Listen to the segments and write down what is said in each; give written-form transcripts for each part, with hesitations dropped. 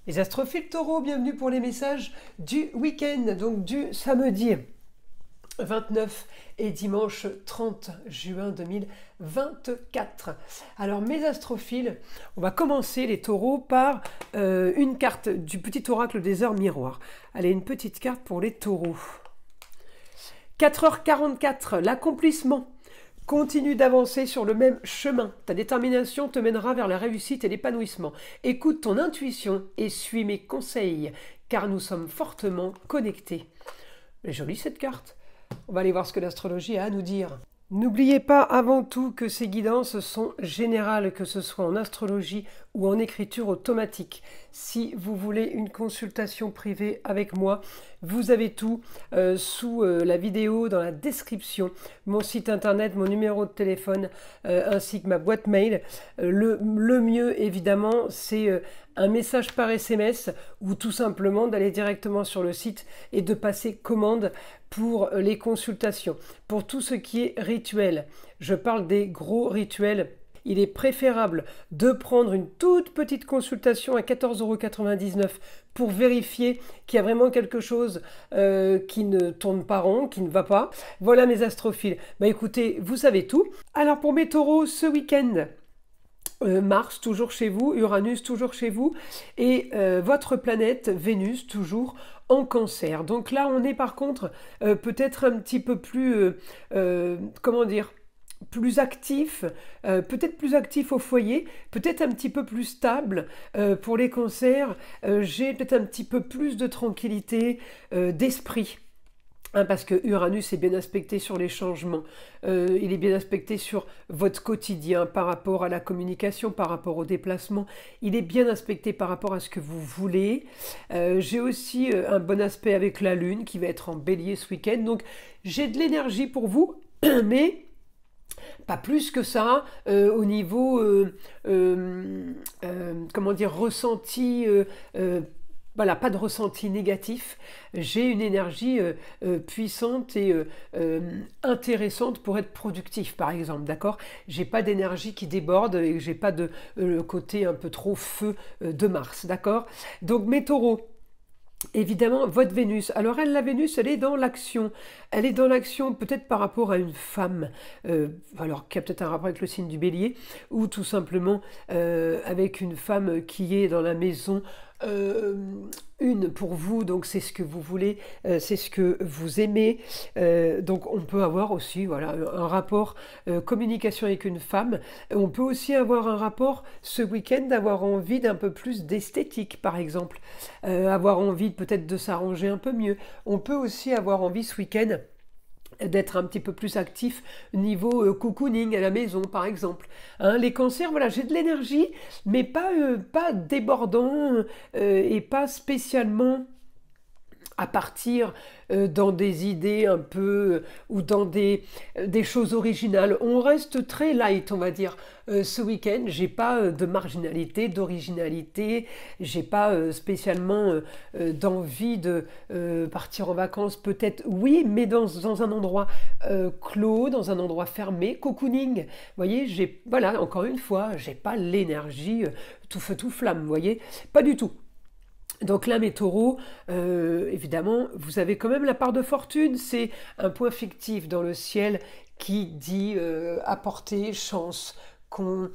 Les astrophiles taureaux, bienvenue pour les messages du week-end, donc du samedi 29 et dimanche 30 juin 2024. Alors mes astrophiles, on va commencer les taureaux par une carte du petit oracle des heures miroirs. Allez, une petite carte pour les taureaux. 4h44, l'accomplissement. Continue d'avancer sur le même chemin. Ta détermination te mènera vers la réussite et l'épanouissement. Écoute ton intuition et suis mes conseils, car nous sommes fortement connectés. Elle est jolie cette carte. On va aller voir ce que l'astrologie a à nous dire. N'oubliez pas avant tout que ces guidances sont générales, que ce soit en astrologie ou en écriture automatique. Si vous voulez une consultation privée avec moi, vous avez tout sous la vidéo, dans la description, mon site internet, mon numéro de téléphone, ainsi que ma boîte mail. Le mieux, évidemment, c'est un message par SMS ou tout simplement d'aller directement sur le site et de passer commande pour les consultations. Pour tout ce qui est rituel, je parle des gros rituels. Il est préférable de prendre une toute petite consultation à 14,99 € pour vérifier qu'il y a vraiment quelque chose qui ne tourne pas rond, qui ne va pas. Voilà mes astrophiles. Bah écoutez, vous savez tout. Alors pour mes taureaux, ce week-end, Mars toujours chez vous, Uranus toujours chez vous, et votre planète Vénus toujours en Cancer. Donc là, on est par contre peut-être un petit peu plus, comment dire, plus actif, peut-être plus actif au foyer, peut-être un petit peu plus stable pour les cancers. J'ai peut-être un petit peu plus de tranquillité d'esprit. Parce que Uranus est bien aspecté sur les changements, il est bien aspecté sur votre quotidien par rapport à la communication, par rapport au déplacement, il est bien aspecté par rapport à ce que vous voulez. J'ai aussi un bon aspect avec la Lune qui va être en Bélier ce week-end, donc j'ai de l'énergie pour vous, mais pas plus que ça au niveau, comment dire, ressenti. Voilà, pas de ressenti négatif. J'ai une énergie puissante et intéressante pour être productif, par exemple, d'accord? J'ai pas d'énergie qui déborde et j'ai pas de le côté un peu trop feu de Mars, d'accord? Donc mes taureaux, évidemment, votre Vénus. Alors elle, la Vénus, elle est dans l'action. Elle est dans l'action peut-être par rapport à une femme, alors qui a peut-être un rapport avec le signe du Bélier, ou tout simplement avec une femme qui est dans la maison une pour vous, donc c'est ce que vous voulez, c'est ce que vous aimez. Donc on peut avoir aussi voilà, un rapport communication avec une femme. On peut aussi avoir un rapport ce week-end d'avoir envie d'un peu plus d'esthétique, par exemple. Avoir envie peut-être de s'arranger un peu mieux. On peut aussi avoir envie ce week-end d'être un petit peu plus actif niveau cocooning à la maison, par exemple. Hein, les cancers, voilà, j'ai de l'énergie, mais pas débordant et pas spécialement à partir dans des idées un peu ou dans des choses originales. On reste très light, on va dire. Ce week-end, j'ai pas de marginalité, d'originalité, j'ai pas spécialement d'envie de partir en vacances, peut-être oui, mais dans un endroit clos, dans un endroit fermé, cocooning. Vous voyez, voilà, encore une fois, j'ai pas l'énergie tout feu tout flamme, vous voyez, pas du tout. Donc là, mes taureaux, évidemment, vous avez quand même la part de fortune. C'est un point fictif dans le ciel qui dit apporter chance, qu'on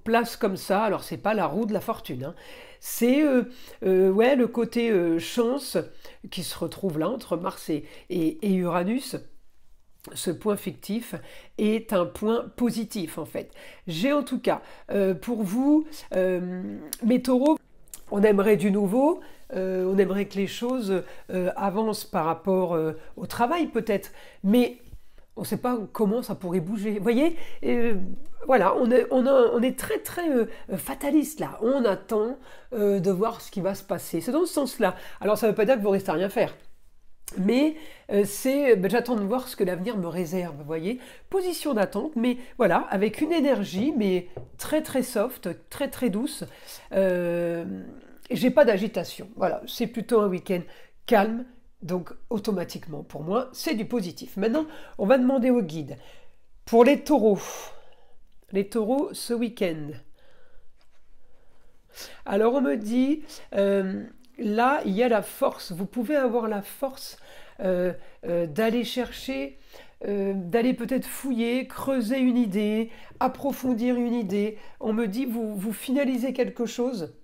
place comme ça. Alors, c'est pas la roue de la fortune. Hein. C'est ouais, le côté chance qui se retrouve là entre Mars et Uranus. Ce point fictif est un point positif, en fait. J'ai en tout cas, pour vous, mes taureaux, on aimerait du nouveau, on aimerait que les choses avancent par rapport au travail peut-être, mais on ne sait pas comment ça pourrait bouger. Vous voyez, voilà, on est très très fataliste là. On attend de voir ce qui va se passer. C'est dans ce sens-là. Alors ça ne veut pas dire que vous restez à rien faire. Mais j'attends de voir ce que l'avenir me réserve, vous voyez. Position d'attente, mais voilà, avec une énergie, mais très très soft, très très douce. J'ai pas d'agitation, voilà, c'est plutôt un week-end calme, donc automatiquement, pour moi, c'est du positif. Maintenant, on va demander au guide. Pour les taureaux, ce week-end, Alors on me dit, là, il y a la force. Vous pouvez avoir la force d'aller chercher, d'aller peut-être fouiller, creuser une idée, approfondir une idée. On me dit, vous finalisez quelque chose.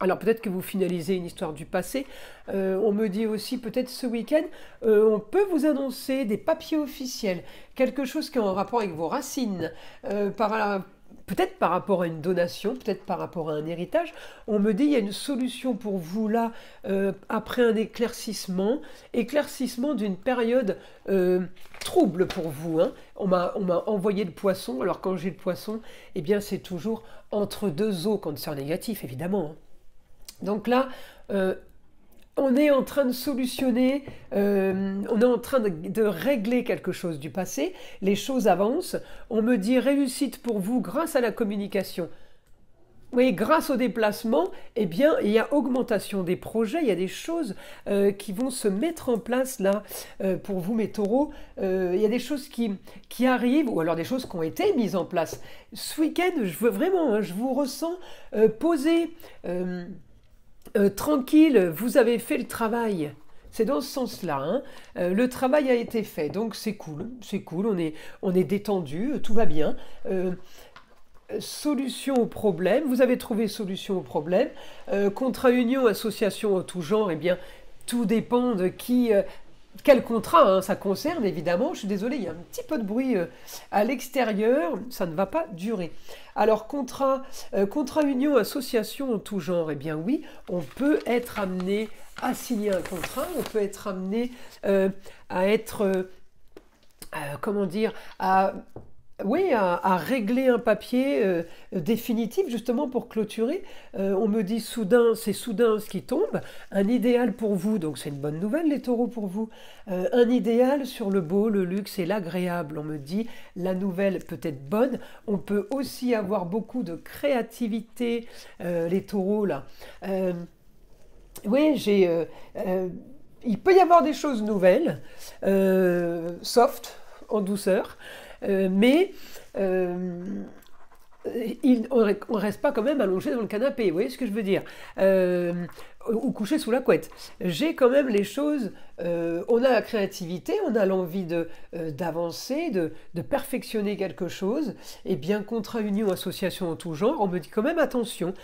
Alors peut-être que vous finalisez une histoire du passé. On me dit aussi peut-être ce week-end, on peut vous annoncer des papiers officiels, quelque chose qui est en rapport avec vos racines, peut-être par rapport à une donation, peut-être par rapport à un héritage. On me dit il y a une solution pour vous là, après un éclaircissement d'une période trouble pour vous. Hein. On m'a envoyé le poisson. Alors quand j'ai le poisson, eh bien c'est toujours entre deux eaux quand c'est en négatif, évidemment. Hein. Donc là, on est en train de solutionner, on est en train de régler quelque chose du passé, les choses avancent, on me dit réussite pour vous grâce à la communication. Oui, grâce au déplacement, eh bien, il y a augmentation des projets, il y a des choses qui vont se mettre en place là pour vous, mes taureaux. Il y a des choses qui arrivent, ou alors des choses qui ont été mises en place. Ce week-end, je veux vraiment, hein, je vous ressens posé. Tranquille, vous avez fait le travail. C'est dans ce sens-là. Hein. Le travail a été fait, donc c'est cool, on est détendu, tout va bien. Solution au problème, vous avez trouvé solution au problème. Contrat union, association en tout genre, eh bien, tout dépend de quel contrat hein, ça concerne, évidemment. Je suis désolée, il y a un petit peu de bruit à l'extérieur, ça ne va pas durer. Alors, contrat union, association en tout genre, eh bien oui, on peut être amené à signer un contrat, on peut être amené à être, comment dire, à régler un papier définitif, justement pour clôturer. On me dit soudain, c'est soudain ce qui tombe. Un idéal pour vous, donc c'est une bonne nouvelle les taureaux pour vous. Un idéal sur le beau, le luxe et l'agréable. On me dit la nouvelle peut être bonne. On peut aussi avoir beaucoup de créativité, les taureaux là. Oui, il peut y avoir des choses nouvelles, soft, en douceur. Mais on ne reste pas quand même allongé dans le canapé, vous voyez ce que je veux dire, ou couché sous la couette. J'ai quand même les choses, on a la créativité, on a l'envie d'avancer, de perfectionner quelque chose, et bien contrat union, association en tout genre, on me dit quand même attention,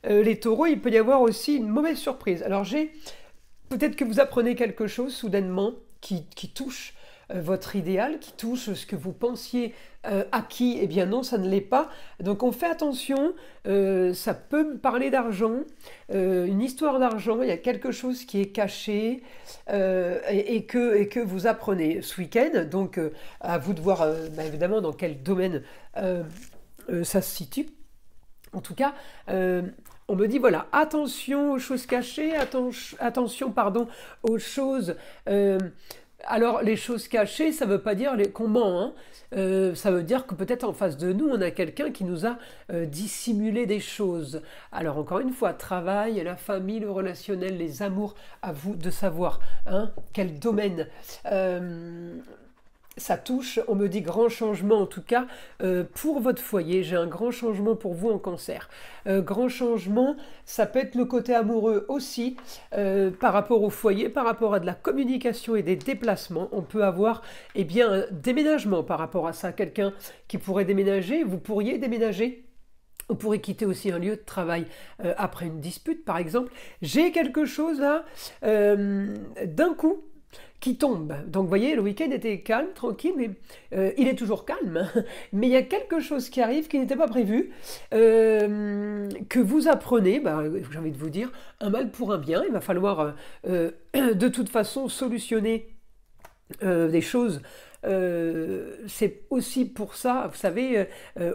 les taureaux, il peut y avoir aussi une mauvaise surprise. Alors peut-être que vous apprenez quelque chose soudainement qui touche votre idéal, qui touche ce que vous pensiez acquis, eh bien non, ça ne l'est pas. Donc on fait attention, ça peut me parler d'argent, une histoire d'argent, il y a quelque chose qui est caché et que vous apprenez ce week-end. Donc à vous de voir évidemment dans quel domaine ça se situe. En tout cas, on me dit, voilà, attention aux choses cachées, attention aux choses... alors, les choses cachées, ça ne veut pas dire qu'on ment, hein. Ça veut dire que peut-être en face de nous, on a quelqu'un qui nous a dissimulé des choses. Alors, encore une fois, travail, la famille, le relationnel, les amours, à vous de savoir hein, quel domaine ça touche. On me dit grand changement, en tout cas, pour votre foyer. J'ai un grand changement pour vous en cancer. Grand changement, ça peut être le côté amoureux aussi, par rapport au foyer, par rapport à de la communication et des déplacements. On peut avoir eh bien, un déménagement par rapport à ça. Quelqu'un qui pourrait déménager, vous pourriez déménager. On pourrait quitter aussi un lieu de travail après une dispute, par exemple. J'ai quelque chose là, d'un coup, qui tombe. Donc vous voyez, le week-end était calme, tranquille, mais il est toujours calme. Mais il y a quelque chose qui arrive qui n'était pas prévu, que vous apprenez, j'ai envie de vous dire, un mal pour un bien. Il va falloir de toute façon solutionner des choses. C'est aussi pour ça, vous savez,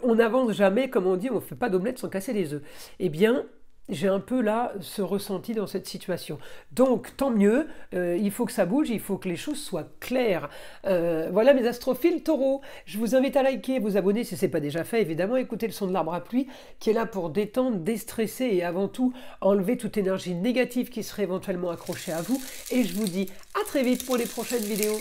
on n'avance jamais, comme on dit, on ne fait pas d'omelette sans casser les œufs. Eh bien, j'ai un peu là ce ressenti dans cette situation. Donc, tant mieux, il faut que ça bouge, il faut que les choses soient claires. Voilà mes astrophiles taureaux. Je vous invite à liker, vous abonner si ce n'est pas déjà fait, évidemment. Écoutez le son de l'arbre à pluie qui est là pour détendre, déstresser et avant tout enlever toute énergie négative qui serait éventuellement accrochée à vous. Et je vous dis à très vite pour les prochaines vidéos.